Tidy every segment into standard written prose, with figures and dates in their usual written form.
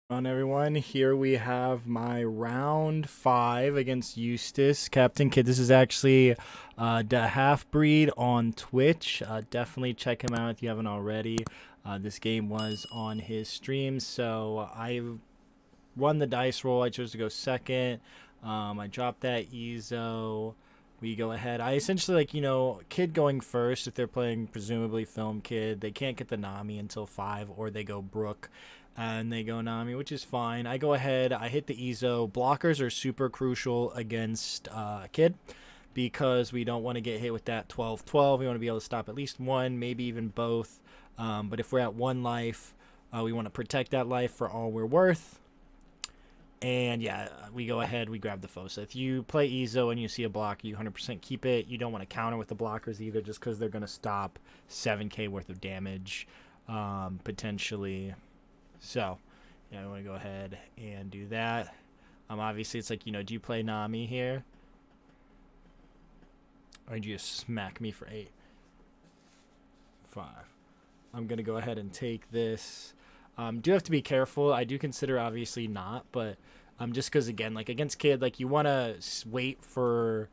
On everyone, here we have my round 5 against Eustass. Captain Kid, this is actually the half breed on Twitch. Definitely check him out if you haven't already. This game was on his stream, so I won the dice roll. I chose to go second. I dropped that Ezo. We go ahead. I essentially, Kid going first if they're playing presumably Film Kid. They can't get the Nami until 5, or they go Brook and they go Nami, which is fine. I go ahead. I hit the Ezo. Blockers are super crucial against Kid because we don't want to get hit with that 12-12. We want to be able to stop at least one, maybe even both. But if we're at 1 life, we want to protect that life for all we're worth. And yeah, we go ahead, we grab the foe. So if you play Ezo and you see a blocker, you 100% keep it. You don't want to counter with the blockers either, just because they're going to stop 7k worth of damage, potentially. So, yeah, I want to go ahead and do that. Obviously, it's like, do you play Nami here? Or do you just smack me for 8? 5. I'm going to go ahead and take this. Do have to be careful. I do consider obviously not, but just because again, like against Kid, like you want to wait for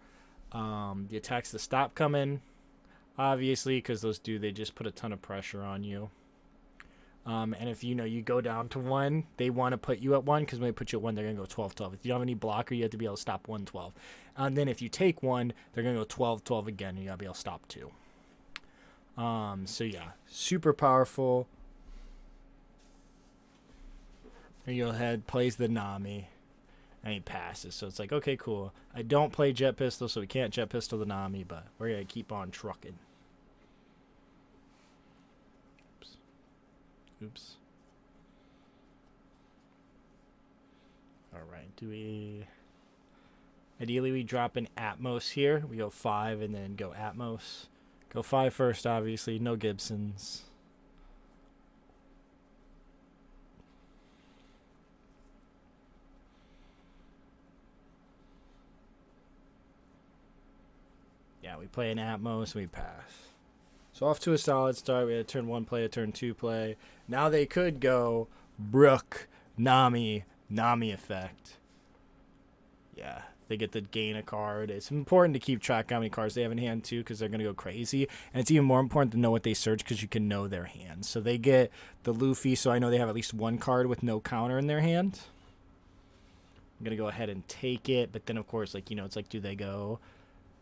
the attacks to stop coming, obviously, because they just put a ton of pressure on you. And if you go down to 1, they want to put you at 1 because when they put you at 1, they're gonna go 12-12. If you don't have any blocker, you have to be able to stop 1-12. And then if you take 1, they're gonna go 12-12 again, and you gotta be able to stop 2. So yeah, super powerful. And you go ahead, plays the Nami, and he passes. So it's like, okay, cool. I don't play Jet Pistol, so we can't Jet Pistol the Nami, but we're going to keep on trucking. Oops. Alright, ideally we drop an Atmos here. We go 5 and then go Atmos. Go 5 first, obviously. No Gibsons. Yeah, we play an Atmos and we pass. So off to a solid start. We had a turn 1 play, a turn 2 play. Now they could go Brook, Nami effect. Yeah, they get to gain a card. It's important to keep track of how many cards they have in hand too, because they're going to go crazy. And it's even more important to know what they search because you can know their hands. So they get the Luffy, so I know they have at least 1 card with no counter in their hand. I'm going to go ahead and take it. But then, of course, it's like, do they go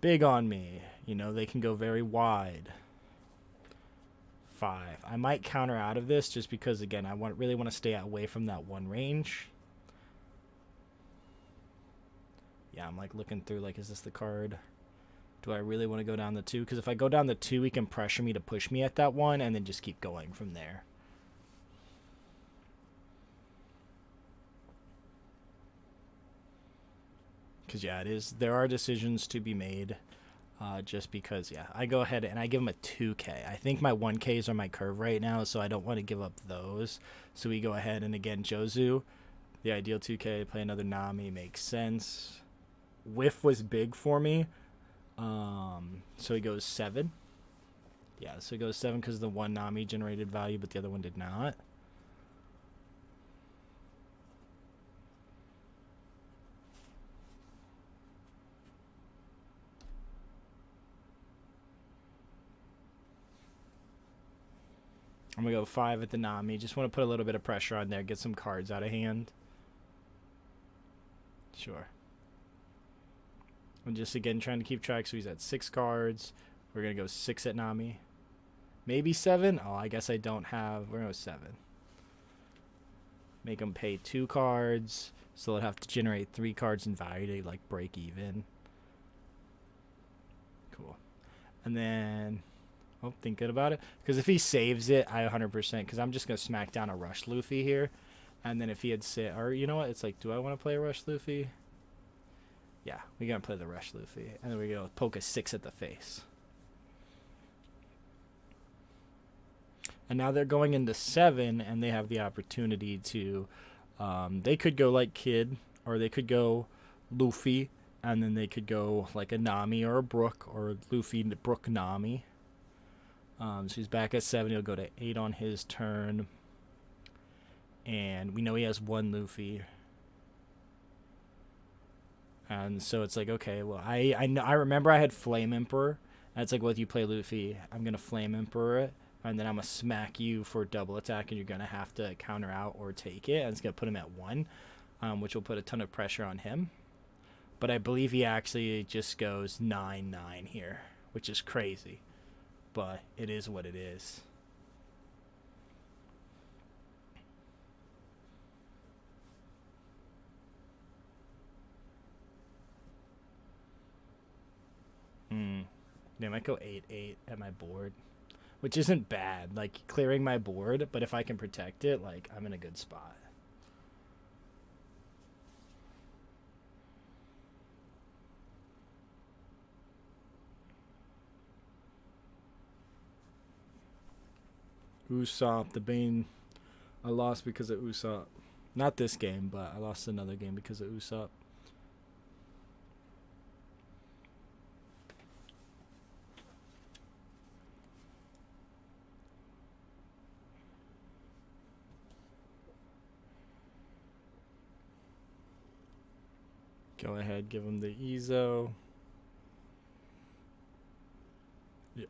big on me? They can go very wide. 5. I might counter out of this just because, again, I really want to stay away from that 1 range. Yeah, I'm looking through, is this the card? Do I really want to go down the 2? Because if I go down the 2, he can pressure me to push me at that 1 and then just keep going from there. Because, yeah, there are decisions to be made. Just because, yeah, I go ahead and I give him a 2k. I think my 1ks are my curve right now, so I don't want to give up those. So we go ahead and, again, Jozu, the ideal 2k, play another Nami, makes sense. Whiff was big for me. So he goes 7. Yeah, so he goes 7 because the 1 Nami generated value, but the other one did not. I'm going to go 5 at the Nami. Just want to put a little bit of pressure on there, get some cards out of hand. Sure. I'm just, again, trying to keep track. So he's at 6 cards. We're going to go 6 at Nami. Maybe 7. Oh, I guess I don't have. We're going to go 7. Make him pay 2 cards. So they'll have to generate 3 cards in value to, break even. Cool. And then, thinking about it. Because if he saves it, I 100%. Because I'm just going to smack down a Rush Luffy here. And then if he had sit, or you know what? It's like, do I want to play a Rush Luffy? Yeah, we're going to play the Rush Luffy. And then we're going to poke a 6 at the face. And now they're going into 7, and they have the opportunity to, they could go like Kid, or they could go Luffy, and then they could go like a Nami or a Brook, or Luffy, Brook, Nami. So he's back at 7. He'll go to 8 on his turn. And we know he has one Luffy. And so it's like, okay, well, I remember I had Flame Emperor. That's like, well, if you play Luffy, I'm going to Flame Emperor it. And then I'm going to smack you for double attack, and you're going to have to counter out or take it. And it's going to put him at 1, which will put a ton of pressure on him. But I believe he actually just goes 9-9 here, which is crazy. But it is what it is. They might go 8-8 at my board, which isn't bad. Like, clearing my board, but if I can protect it, like, I'm in a good spot. Usopp, the Bane. I lost because of Usopp. Not this game, but I lost another game because of Usopp. Go ahead, give him the Ezo. Yeah.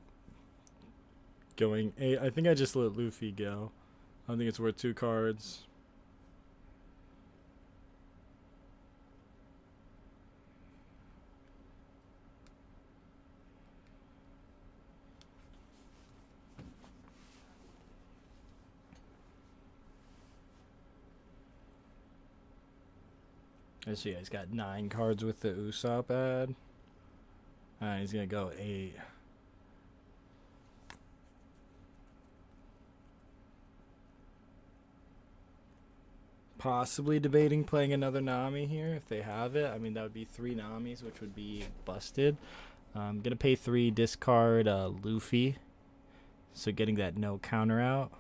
Going 8. I think I just let Luffy go. I think it's worth 2 cards. I see, he's got 9 cards with the Usopp ad. Alright, he's gonna go 8. Possibly debating playing another Nami here if they have it. I mean, that would be 3 Namis, which would be busted. I'm gonna pay 3, discard Luffy. So getting that no counter out.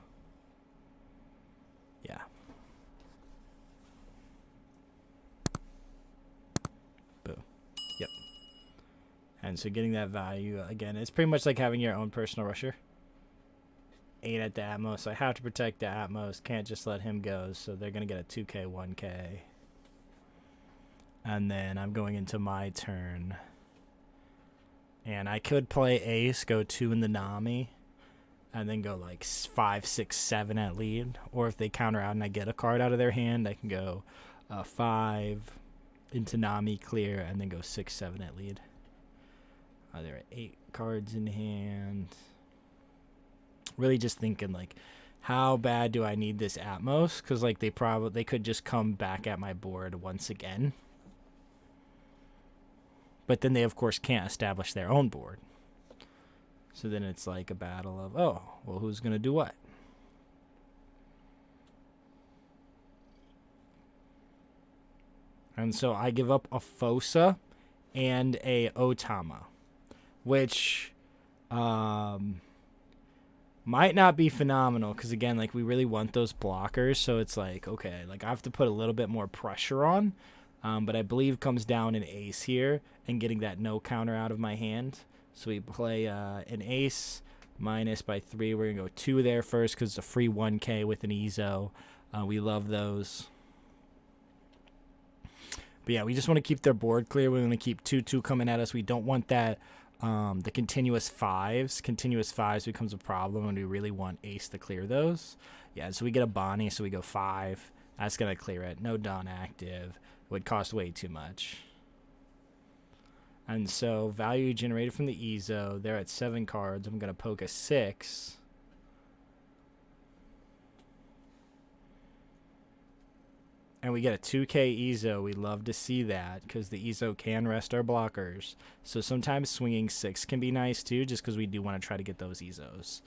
Yeah. Boom. Yep. And so getting that value, again, it's pretty much like having your own personal rusher. 8 at the Atmos, so I have to protect the Atmos. Can't just let him go, so they're going to get a 2k, 1k. And then I'm going into my turn. And I could play Ace, go 2 in the Nami, and then go like 5, 6, 7 at lead. Or if they counter out and I get a card out of their hand, I can go 5 into Nami, clear, and then go 6, 7 at lead. There are 8 cards in hand. Really just thinking, like, how bad do I need this Atmos? Because, like, they could just come back at my board once again. But then they, of course, can't establish their own board. So then it's like a battle of, oh, well, who's going to do what? And so I give up a Fosa and a Otama, which might not be phenomenal because, again, like, we really want those blockers. So it's like, okay, like, I have to put a little bit more pressure on. But I believe comes down an Ace here and getting that no counter out of my hand. So we play an Ace minus by 3. We're going to go 2 there first because it's a free 1k with an Ezo. We love those. But yeah, we just want to keep their board clear. We want to keep 2-2 coming at us. We don't want that the continuous 5s. Continuous 5s becomes a problem, and we really want Ace to clear those. Yeah, so we get a Bonnie, so we go 5. That's going to clear it. No Dawn active. Would cost way too much. And so value generated from the Ezo. They're at 7 cards. I'm going to poke a 6. And we get a 2k Ezo. We love to see that because the Ezo can rest our blockers. So sometimes swinging 6 can be nice too, just because we do want to try to get those Ezos.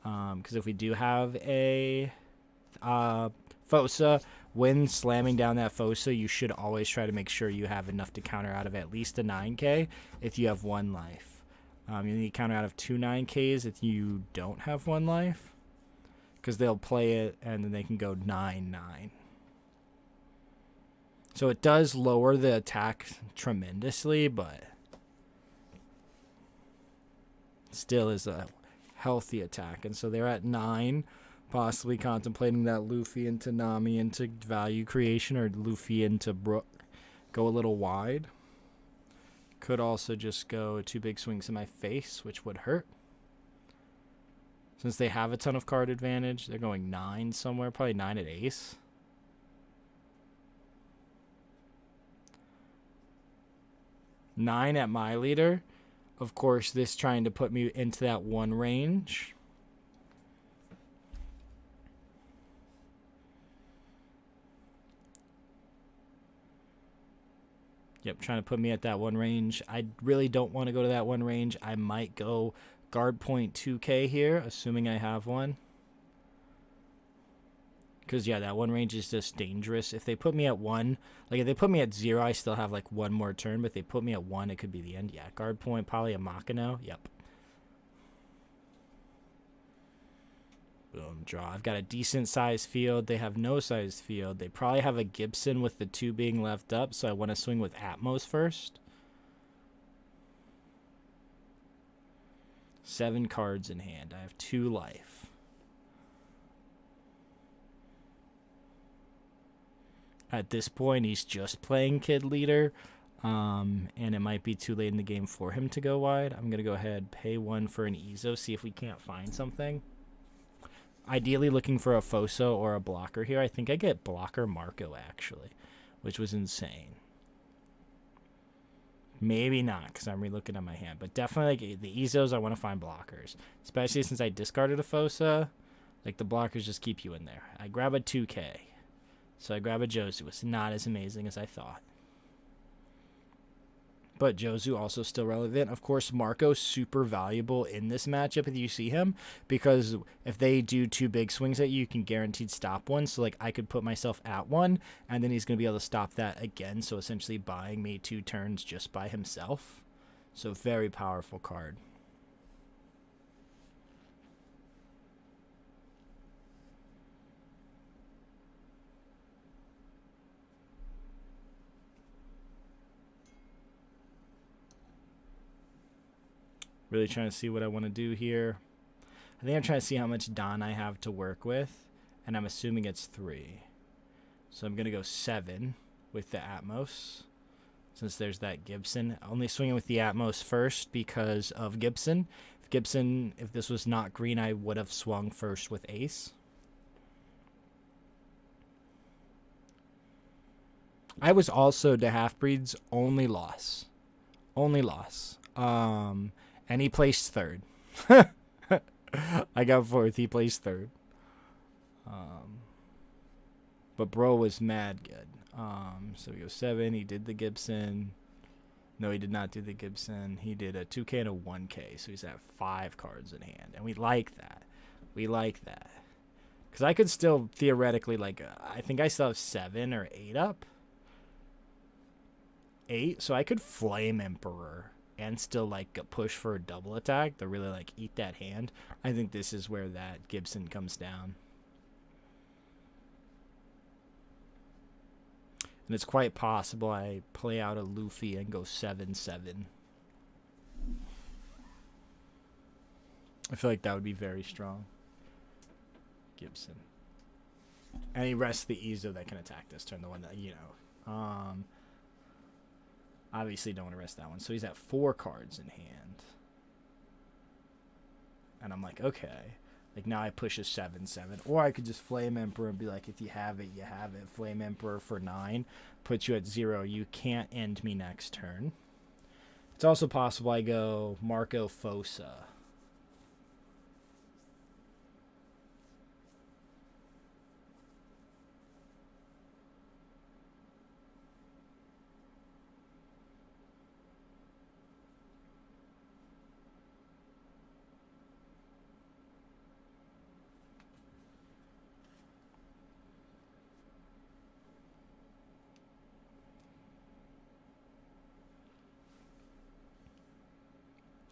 Because if we do have a Fosa, when slamming down that Fosa, you should always try to make sure you have enough to counter out of at least a 9k if you have 1 life. You need to counter out of 2 9ks if you don't have 1 life, because they'll play it and then they can go 9-9. So it does lower the attack tremendously, but still is a healthy attack. And so they're at 9. Possibly contemplating that Luffy into Nami into value creation, or Luffy into Brook. Go a little wide. Could also just go 2 big swings in my face, which would hurt. Since they have a ton of card advantage, they're going 9 somewhere, probably 9 at ace. Nine at my leader. Of course, this trying to put me into that 1 range. Yep, trying to put me at that 1 range. I really don't want to go to that 1 range. I might go guard point 2k here, assuming I have one. Because, yeah, that 1 range is just dangerous. If they put me at 1, like if they put me at 0, I still have like 1 more turn. But if they put me at 1, it could be the end. Yeah, guard point, probably a Makino. Yep. Boom, draw. I've got a decent sized field. They have no sized field. They probably have a Gibson with the 2 being left up. So I want to swing with Atmos first. 7 cards in hand. I have 2 life. At this point, he's just playing Kid Leader, and it might be too late in the game for him to go wide. I'm going to go ahead, pay 1 for an Ezo, see if we can't find something. Ideally looking for a Foso or a blocker here. I think I get blocker Marco, actually, which was insane. Maybe not, because I'm re-looking at my hand. But definitely, like, the Ezos, I want to find blockers. Especially since I discarded a Fosa. Like, the blockers just keep you in there. I grab a 2K. So I grab a Jozu. It's not as amazing as I thought. But Jozu also still relevant. Of course, Marco's super valuable in this matchup if you see him. Because if they do 2 big swings at you, you can guaranteed stop one. So, like, I could put myself at 1. And then he's going to be able to stop that again. So, essentially buying me 2 turns just by himself. So, very powerful card. Really trying to see what I want to do here. I think I'm trying to see how much Don I have to work with. And I'm assuming it's 3. So I'm going to go 7 with the Atmos. Since there's that Gibson. Only swinging with the Atmos first because of Gibson. If this was not green, I would have swung first with Ace. I was also the Half-Breed's only loss. Only loss. And he placed 3rd. I got 4th. He placed 3rd. But bro was mad good. So we go 7. He did the Gibson. No, he did not do the Gibson. He did a 2K and a 1K. So he's at 5 cards in hand. And we like that. We like that. Because I could still theoretically, like, I think I still have 7 or 8 up. 8. So I could Flame Emperor and still, like, push for a double attack to really, like, eat that hand. I think this is where that Gibson comes down. And it's quite possible I play out a Luffy and go 7-7. I feel like that would be very strong. Gibson. And he rests the Ezo that can attack this turn, the one that, you know. Obviously don't want to rest that one. So he's at 4 cards in hand. And I'm like, okay. Like, now I push a 7-7. Or I could just Flame Emperor and be like, if you have it, you have it. Flame Emperor for 9. Put you at 0. You can't end me next turn. It's also possible I go Marco Fosa.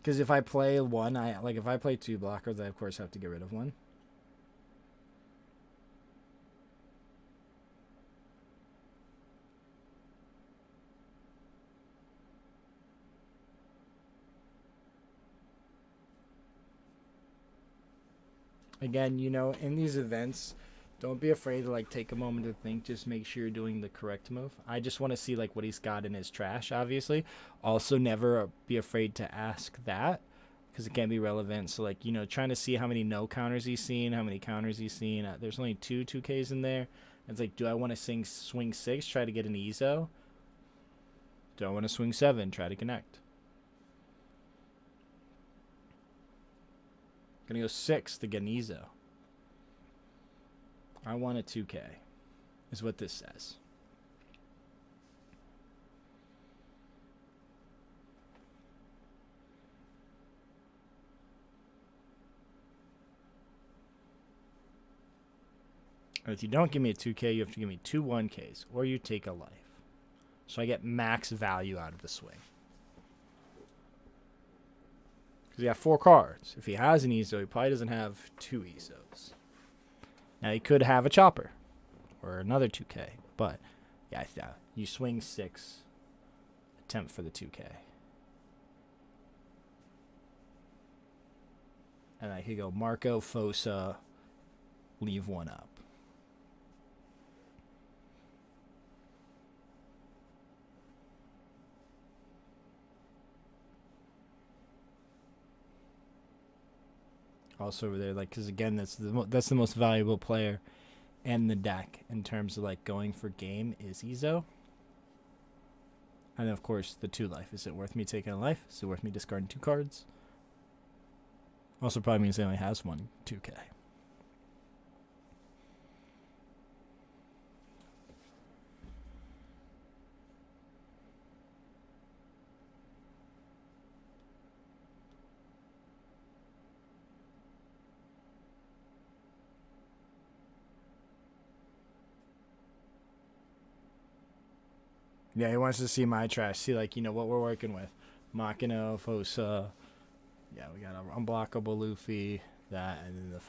Because if I play 1, if I play 2 blockers, I of course have to get rid of 1. Again, you know, in these events, don't be afraid to like take a moment to think. Just make sure you're doing the correct move. I just want to see like what he's got in his trash, obviously. Also, never be afraid to ask that because it can be relevant. So like, you know, trying to see how many no counters he's seen, how many counters he's seen. There's only 2Ks in there. It's like, do I want to swing 6, try to get an EZO? Do I want to swing 7, try to connect? Gonna go 6 to get an EZO. I want a 2K, is what this says. And if you don't give me a 2K, you have to give me 2 1Ks, or you take a life. So I get max value out of the swing. Because he got 4 cards. If he has an EZO, he probably doesn't have 2 EZOs. Now, he could have a chopper or another 2K. But, yeah, you swing 6, attempt for the 2K. And I could go Marco, Fosa, leave 1 up. Also over there, like, because again, that's the most valuable player in the deck in terms of like going for game is EZO. And then of course the 2 life. Is it worth me taking a life? Is it worth me discarding 2 cards? Also probably means he only has 1 2K. Yeah, he wants to see my trash. See, like, you know, what we're working with. Makino, Fosa. Yeah, we got an unblockable Luffy. That, and then the...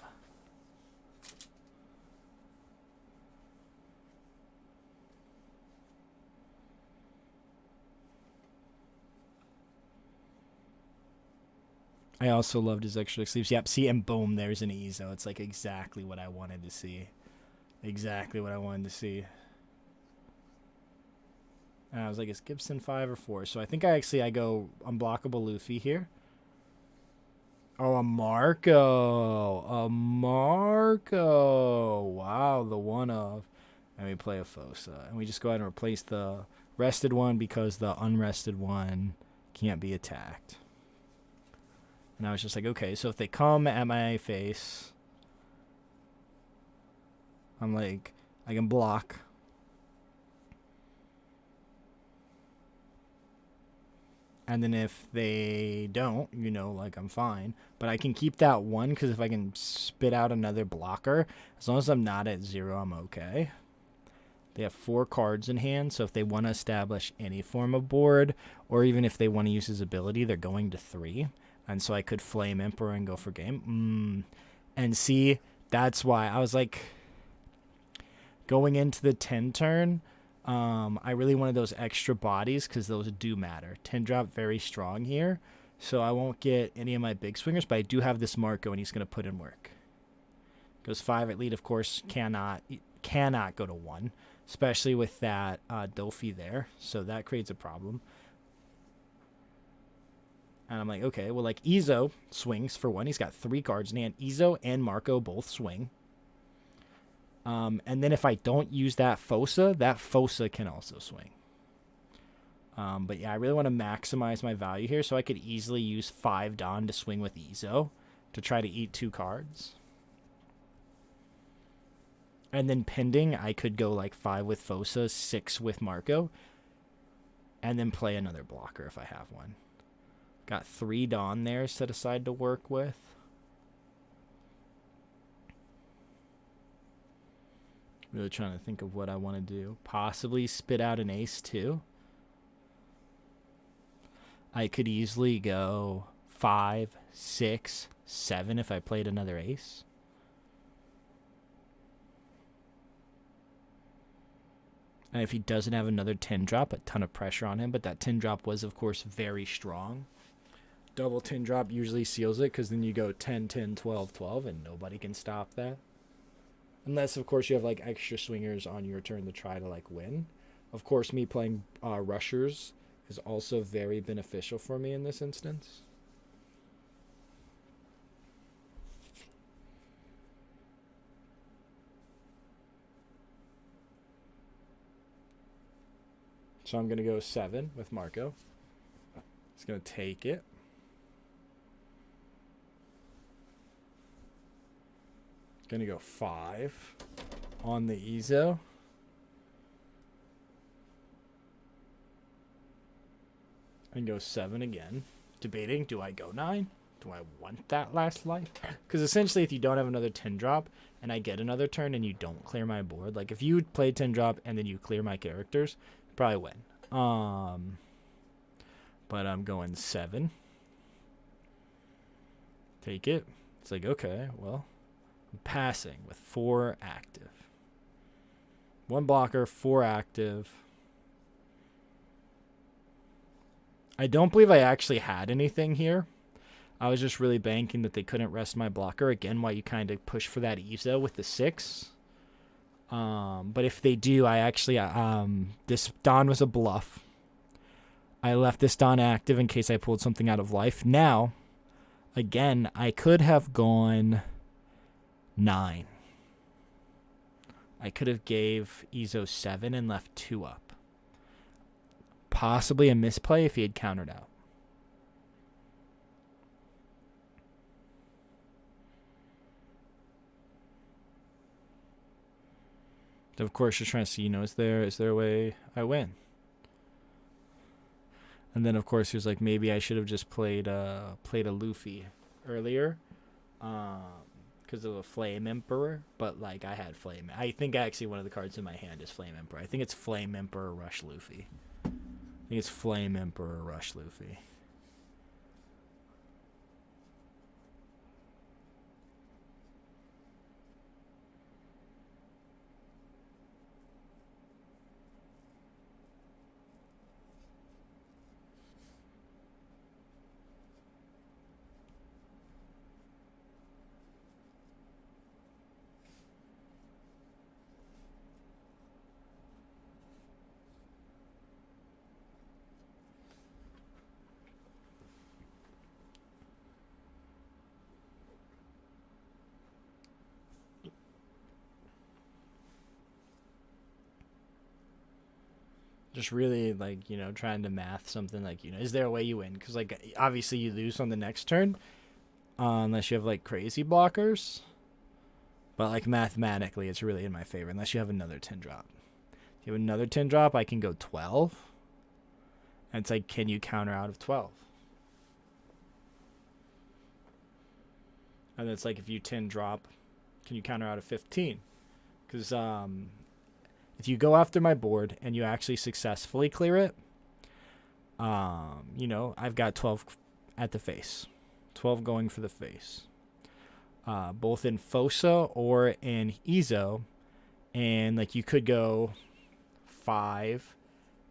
I also loved his extra sleeves. Yep, see, and boom, there's an EZO. It's like exactly what I wanted to see. Exactly what I wanted to see. And I was like, is Gibson 5 or 4? So I think I go unblockable Luffy here. Oh, a Marco. A Marco. Wow, the one of. And we play a Fosa. And we just go ahead and replace the rested one because the unrested one can't be attacked. And I was just like, okay, so if they come at my face, I'm like, I can block. And then if they don't, you know, like, I'm fine. But I can keep that 1 because if I can spit out another blocker, as long as I'm not at 0, I'm okay. They have 4 cards in hand, so if they want to establish any form of board, or even if they want to use his ability, they're going to 3. And so I could Flame Emperor and go for game. And see, that's why I was like, going into the 10 turn, I really wanted those extra bodies because those do matter. 10 drop very strong here, so I won't get any of my big swingers, but I do have this Marco, and he's going to put in work. Goes 5 at lead, of course, cannot go to 1, especially with that Dofi there, so that creates a problem. And I'm like, okay, well, like, EZO swings for 1. He's got 3 cards in hand. EZO and Marco both swing. And then if I don't use that Fosa can also swing. But yeah, I really want to maximize my value here, so I could easily use 5 Dawn to swing with EZO to try to eat 2 cards. And then pending, I could go like 5 with Fosa, 6 with Marco, and then play another blocker if I have one. Got 3 Dawn there set aside to work with. Really trying to think of what I want to do. Possibly spit out an ace too. I could easily go 5, 6, 7 if I played another ace. And if he doesn't have another 10 drop, a ton of pressure on him. But that 10 drop was, of course, very strong. Double 10 drop usually seals it because then you go 10, 10, 12, 12, and nobody can stop that. Unless, of course, you have like extra swingers on your turn to try to like win. Of course, me playing rushers is also very beneficial for me in this instance. So I'm going to go 7 with Marco. He's going to take it. Going to go 5 on the Ezo. And go 7 again. Debating, do I go 9? Do I want that last life? Because essentially, if you don't have another 10 drop and I get another turn and you don't clear my board, like if you play 10 drop and then you clear my characters, you probably win. But I'm going 7. Take it. It's like, okay, well, I'm passing with 4 active. 1 blocker, 4 active. I don't believe I actually had anything here. I was just really banking that they couldn't rest my blocker. Again, why you kind of push for that Ezo with the 6. But if they do, I actually... this Don was a bluff. I left this Don active in case I pulled something out of life. Now, again, I could have gone 9. I could have gave Ezo 7 and left 2 up. Possibly a misplay if he had countered out. So of course, you're trying to see, is there a way I win? And then, of course, he was like, maybe I should have just played a Luffy earlier, because of a Flame Emperor. But like, I had Flame. I think actually one of the cards in my hand is Flame Emperor. I think it's Flame Emperor Rush Luffy. I think it's Flame Emperor Rush Luffy. Just really, like, trying to math something like, is there a way you win? Because, like, obviously you lose on the next turn unless you have, like, crazy blockers. But, like, mathematically, it's really in my favor unless you have another 10 drop. If you have another 10 drop, I can go 12. And it's like, can you counter out of 12? And it's like, if you 10 drop, can you counter out of 15? Because, if you go after my board and you actually successfully clear it, I've got 12 at the face. 12 going for the face. Both in Fosa or in Ezo. And, like, you could go 5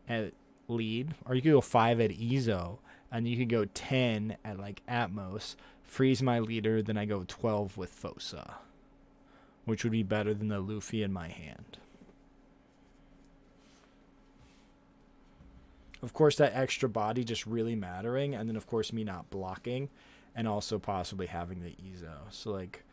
at lead, or you could go 5 at Ezo, and you could go 10 at, like, Atmos, freeze my leader, then I go 12 with Fosa, which would be better than the Luffy in my hand. Of course, that extra body just really mattering, and then, of course, me not blocking, and also possibly having the Ezo. So, like...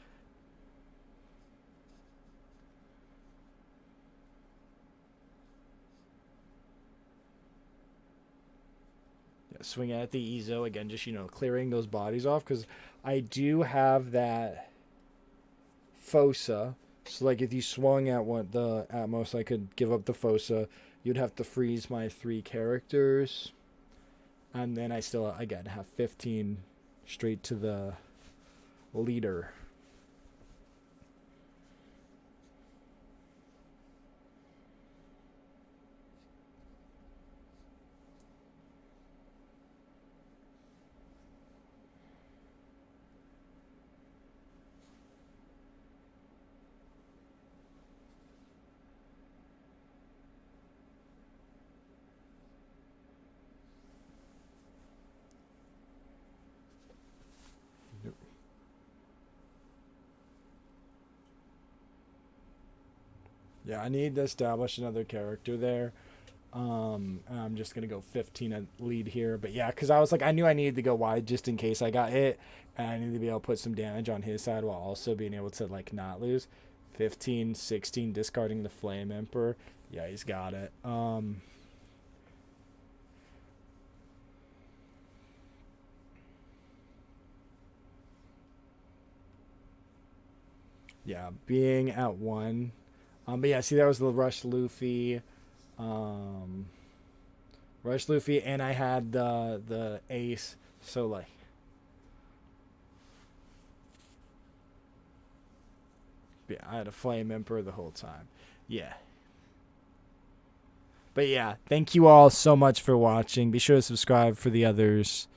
yeah, swing at the Ezo, again, just, clearing those bodies off, because I do have that Fosa. So, like, if you swung at the Atmos, I could give up the Fosa. You'd have to freeze my 3 characters. And then I still, again, have 15 straight to the leader. Yeah, I need to establish another character there. I'm just gonna go 15 at lead here, but yeah, because I was like, I knew I needed to go wide just in case I got hit, and I needed to be able to put some damage on his side while also being able to like not lose. 15, 16, discarding the Flame Emperor. Yeah, he's got it. Yeah, being at 1. But yeah, see, that was the Rush Luffy. Um, Rush Luffy, and I had the Ace. So like, yeah, I had a Flame Emperor the whole time. Yeah. But yeah, thank you all so much for watching. Be sure to subscribe for the others.